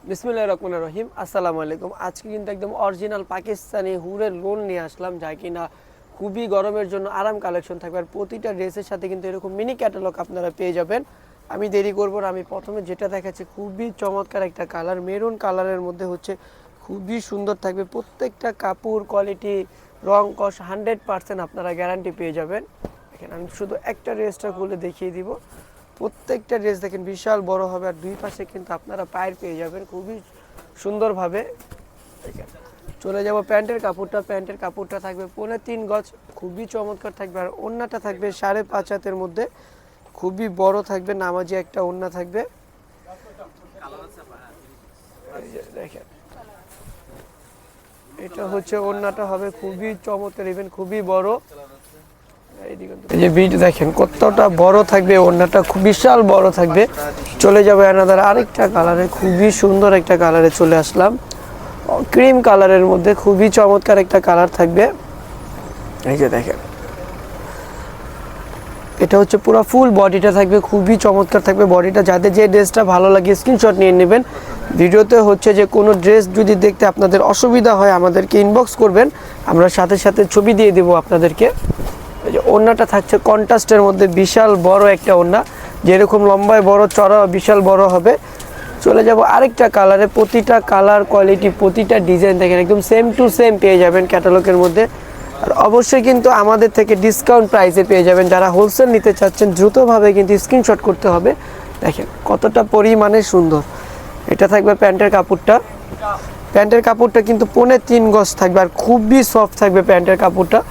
বিসমিল্লাহির রহমানির রহিম। আসসালামু আলাইকুম। আজকে কিন্তু একদম অরিজিনাল পাকিস্তানি হুরের লোন নিয়ে আসলাম, যা কিনা খুবই গরমের জন্য আরাম কালেকশন থাকবে। আর প্রতিটা ড্রেসের সাথে কিন্তু এরকম মিনি ক্যাটালগ আপনারা পেয়ে যাবেন। আমি দেরি করব না, আমি প্রথমে যেটা দেখাচ্ছি খুবই চমৎকার একটা কালার, মেরুন কালারের মধ্যে হচ্ছে খুবই সুন্দর থাকবে। প্রত্যেকটা কাপড় কোয়ালিটি, রং কস 100% আপনারা গ্যারান্টি পেয়ে যাবেন। দেখেন আমি শুধু একটা ড্রেসটা খুলে দেখিয়ে দিব। প্রত্যেকটা ড্রেস দেখেন বিশাল বড় হবে, আর দুই পাশে কিন্তু আপনারা পায়ের পেয়ে যাবেন খুবই সুন্দরভাবে। চলে যাব প্যান্টের কাপড়টা। প্যান্টের কাপড়টা থাকবে 3.5 গজ, খুবই চমৎকার থাকবে। আর ওড়নাটা থাকবে 5.5 হাতের মধ্যে, খুবই বড় থাকবে, নামাজি একটা ওড়না থাকবে। দেখেন এটা হচ্ছে ওড়নাটা হবে খুবই চমৎকার, ইভেন খুবই বড়। এই যে বিট দেখেন কতটা বড় থাকবে, ওড়নাটা খুব বিশাল বড় থাকবে। চলে যাবে অ্যানাদার আরেকটা কালারে, খুবই সুন্দর একটা কালারে চলে আসলাম, ক্রিম কালারের মধ্যে খুবই চমৎকার একটা কালার থাকবে। এই যে দেখেন এটা হচ্ছে পুরো ফুল বডিটা থাকবে, খুবই চমৎকার থাকবে বডিটা। যাদের যে ড্রেসটা ভালো লাগে স্ক্রিনশট নিয়ে নেবেন। ভিডিওতে হচ্ছে যে কোনো ড্রেস যদি দেখতে আপনাদের অসুবিধা হয় আমাদেরকে ইনবক্স করবেন, আমরা সাথে সাথে ছবি দিয়ে দেবো আপনাদেরকে। এই যে ওড়নাটা থাকছে কন্ট্রাস্টের মধ্যে, বিশাল বড় একটা ওড়না, যেরকম লম্বায় বড় চড়া বিশাল বড় হবে। চলে যাব আরেকটা কালারে। প্রতিটা কালার কোয়ালিটি, প্রতিটা ডিজাইন দেখেন একদম সেম টু সেম পেয়ে যাবেন ক্যাটালগের মধ্যে। আর অবশ্যই কিন্তু আমাদের থেকে ডিসকাউন্ট প্রাইসে পেয়ে যাবেন। যারা হোলসেল নিতে চাচ্ছেন দ্রুতভাবে কিন্তু স্ক্রিনশট করতে হবে। দেখেন কতটা পরিমাণে সুন্দর এটা থাকবে প্যান্টের কাপড়টা। প্যান্টের কাপড়টা কিন্তু 3.5 গজ থাকবে, আর খুবই সফট থাকবে প্যান্টের কাপড়টা।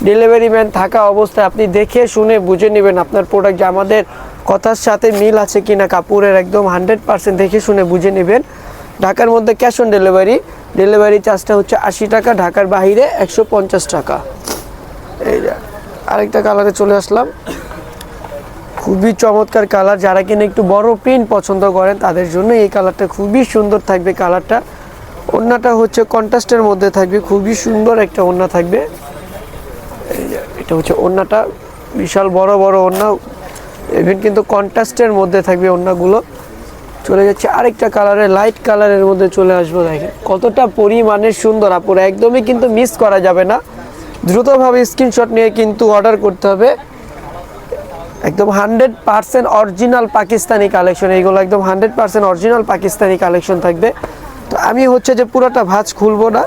ডেলিভারি ম্যান থাকা অবস্থায় আপনি দেখে শুনে বুঝে নেবেন আপনার প্রোডাক্ট যে আমাদের কথার সাথে মিল আছে কিনা, কাপড়ের একদম 100% দেখে শুনে বুঝে নেবেন। ঢাকার মধ্যে ক্যাশ অন ডেলিভারি, ডেলিভারি চার্জটা হচ্ছে 80 টাকা, ঢাকার বাইরে 150 টাকা। এই যে আরেকটা কালারে চলে আসলাম, খুবই চমৎকার কালার। যারা কিনা একটু বড় প্রিন্ট পছন্দ করেন তাদের জন্য এই কালারটা খুবই সুন্দর থাকবে কালারটা। ওড়নাটা হচ্ছে কন্ট্রাস্টের মধ্যে থাকবে, খুবই সুন্দর একটা ওড়না থাকবে। এটা হচ্ছে ওড়নাটা, বিশাল বড় বড় ওড়না, ইভেন কিন্তু কন্ট্রাস্টের মধ্যে থাকবে ওড়নাগুলো। চলে যাচ্ছে আরেকটা কালারে, লাইট কালারের মধ্যে চলে আসবো। দেখেন কতটা পরিমাণে সুন্দর, আপুর একদমই কিন্তু মিস করা যাবে না। দ্রুতভাবে স্ক্রিনশট নিয়ে কিন্তু অর্ডার করতে হবে। একদম 100% অরিজিনাল পাকিস্তানি কালেকশন, এইগুলো একদম 100% অরিজিনাল পাকিস্তানি কালেকশন থাকবে। তো আমি হচ্ছে যে পুরোটা ভাঁজ খুলবো না।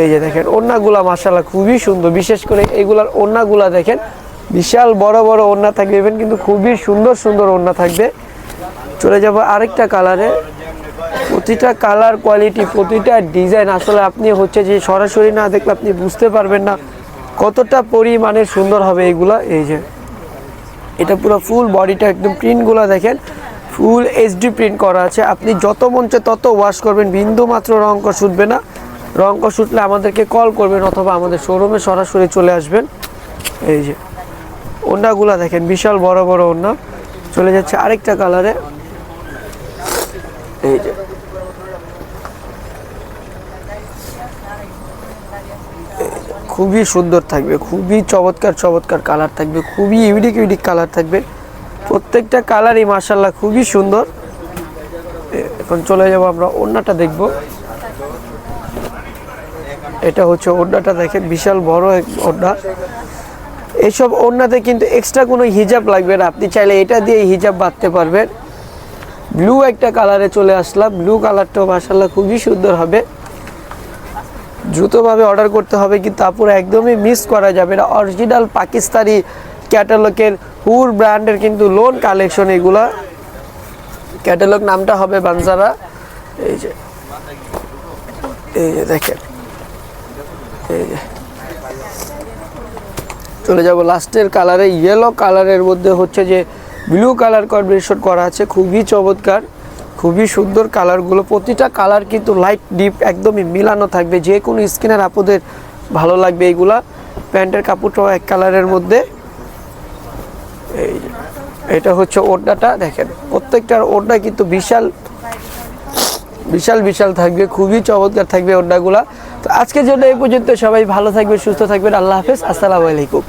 এই যে দেখেন ওড়নাগুলা মাশাআল্লাহ খুবই সুন্দর, বিশেষ করে এইগুলার ওড়নাগুলা দেখেন বিশাল বড় বড় ওড়না থাকবে, ইভেন কিন্তু খুবই সুন্দর সুন্দর ওড়না থাকবে। চলে যাব আরেকটা কালারে। প্রতিটা কালার কোয়ালিটি, প্রতিটা ডিজাইন আসলে আপনি হচ্ছে যে সরাসরি না দেখলে আপনি বুঝতে পারবেন না কতটা পরিমাণে সুন্দর হবে এইগুলা। এই যে এটা পুরো ফুল বডিটা একদম প্রিন্টগুলো দেখেন ফুল এইচডি প্রিন্ট করা আছে। আপনি যত মন চায় তত ওয়াশ করবেন, বিন্দু মাত্র রং কষ উঠবে না। রং কষ উঠলে আমাদেরকে কল করবেন অথবা আমাদের শোরুমে সরাসরি চলে আসবেন। এই যে ওড়নাগুলো দেখেন বিশাল বড় বড় ওড়না। চলে যাচ্ছে আরেকটা কালারে। এই যে খুবই সুন্দর থাকবে, খুবই চমৎকার চমৎকার কালার থাকবে, খুবই ইউনিক ইউনিক কালার থাকবে। প্রত্যেকটা কালারই মাশাআল্লাহ খুবই সুন্দর। এখন চলে যাব আমরা ওড়নাটা দেখব। এটা হচ্ছে ওড়নাটা দেখেন বিশাল বড় ওড়না। এইসব ওড়নাতে কিন্তু এক্সট্রা কোনো হিজাব লাগবে না, আপনি চাইলে এটা দিয়ে হিজাব বাঁধতে পারবেন। ব্লু একটা কালারে চলে আসলাম, ব্লু কালারটাও মাশাআল্লাহ খুবই সুন্দর হবে। দ্রুতভাবে অর্ডার করতে হবে, কিন্তু আপুরা একদমই মিস করা যাবে না। অরিজিনাল পাকিস্তানি ক্যাটালগের হুর ব্র্যান্ডের কিন্তু লোন কালেকশন, এগুলা ক্যাটালগ নামটা হবে বানজারা। এই যে দেখেন, এই যে চলে যাব লাস্টের কালারে। ইয়েলো কালারের মধ্যে হচ্ছে যে ব্লু কালার কম্বিনেশন করা আছে, খুবই চমৎকার, খুবই সুন্দর কালারগুলো। প্রতিটা কালার কিন্তু লাইট ডিপ একদমই মিলানো থাকবে, যে কোনো স্কিনের আপুদের ভালো লাগবে এইগুলা। প্যান্টের কাপড়টাও এক কালারের মধ্যে। এই এটা হচ্ছে ওড়নাটা দেখেন, প্রত্যেকটার ওড়না কিন্তু বিশাল বিশাল বিশাল থাকবে, খুবই চমৎকার থাকবে ওড়নাগুলা। তো আজকের জন্য এই পর্যন্ত, সবাই ভালো থাকবে, সুস্থ থাকবেন। আল্লাহ হাফেজ, আসসালামু আলাইকুম।